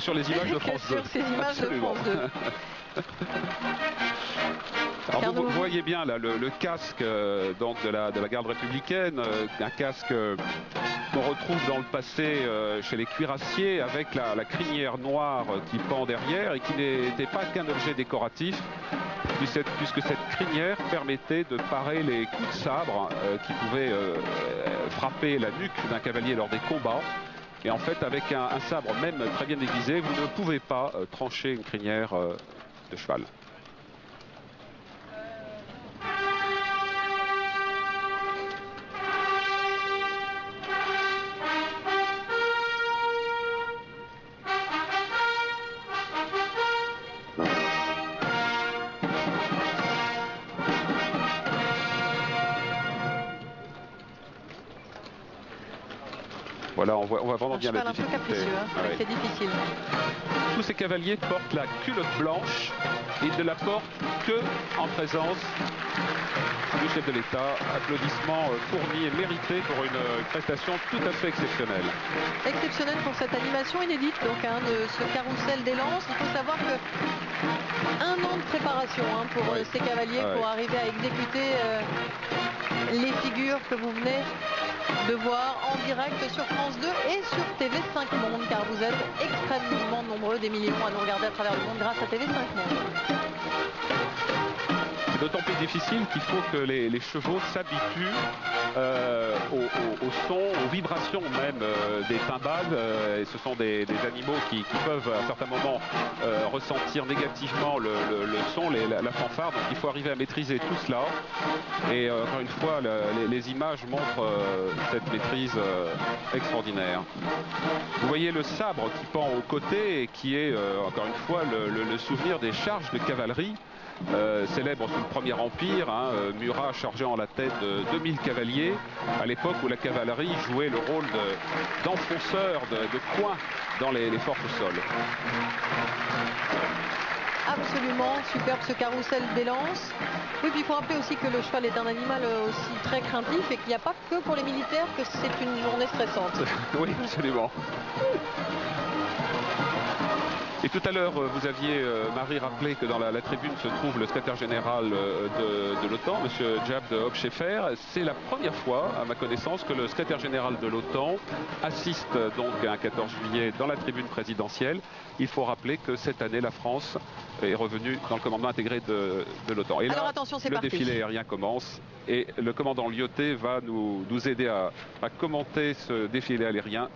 sur les images de que France 2. sur ces images Absolument. de France 2. Alors vous voyez bien là le casque donc de la garde républicaine, un casque qu'on retrouve dans le passé chez les cuirassiers avec la crinière noire qui pend derrière et qui n'était pas qu'un objet décoratif, puisque cette crinière permettait de parer les coups de sabre qui pouvaient frapper la nuque d'un cavalier lors des combats. Et en fait, avec un sabre même très bien aiguisé, vous ne pouvez pas trancher une crinière de cheval. Voilà, on voit vraiment bien la difficulté. Un peu capricieux, hein. Ouais. C'est difficile. Tous ces cavaliers portent la culotte blanche et ne la portent que en présence du chef de l'État. Applaudissements fournis et mérités pour une prestation tout à fait exceptionnelle. Exceptionnelle pour cette animation inédite donc, hein, de ce carrousel des lances. Il faut savoir que 1 an de préparation hein, pour ces cavaliers pour arriver à exécuter les figures que vous venez de voir en direct sur France 2 et sur TV5 Monde, car vous êtes extrêmement nombreux, des millions à nous regarder à travers le monde grâce à TV5 Monde. C'est d'autant plus difficile qu'il faut que les chevaux s'habituent au son, aux vibrations même des cymbales. Et ce sont des animaux qui peuvent à certains moments ressentir négativement le son, la fanfare. Donc il faut arriver à maîtriser tout cela. Et encore une fois, les images montrent cette maîtrise extraordinaire. Vous voyez le sabre qui pend au côté et qui est encore une fois le souvenir des charges de cavalerie. Célèbre sous le Premier Empire, hein, Murat chargeant en la tête de 2000 cavaliers, à l'époque où la cavalerie jouait le rôle d'enfonceur, de coin dans les forces au sol. Absolument superbe ce carrousel des lances. Oui, puis il faut rappeler aussi que le cheval est un animal aussi très craintif et qu'il n'y a pas que pour les militaires que c'est une journée stressante. Oui, absolument. Et tout à l'heure, vous aviez, Marie, rappelé que dans la tribune se trouve le secrétaire général de l'OTAN, M. Jab de Hochschäfer. C'est la première fois, à ma connaissance, que le secrétaire général de l'OTAN assiste donc un 14 juillet dans la tribune présidentielle. Il faut rappeler que cette année, la France est revenue dans le commandement intégré de l'OTAN. Et là, alors attention, c'est parti. Le défilé aérien commence et le commandant Lyoté va nous aider à commenter ce défilé aérien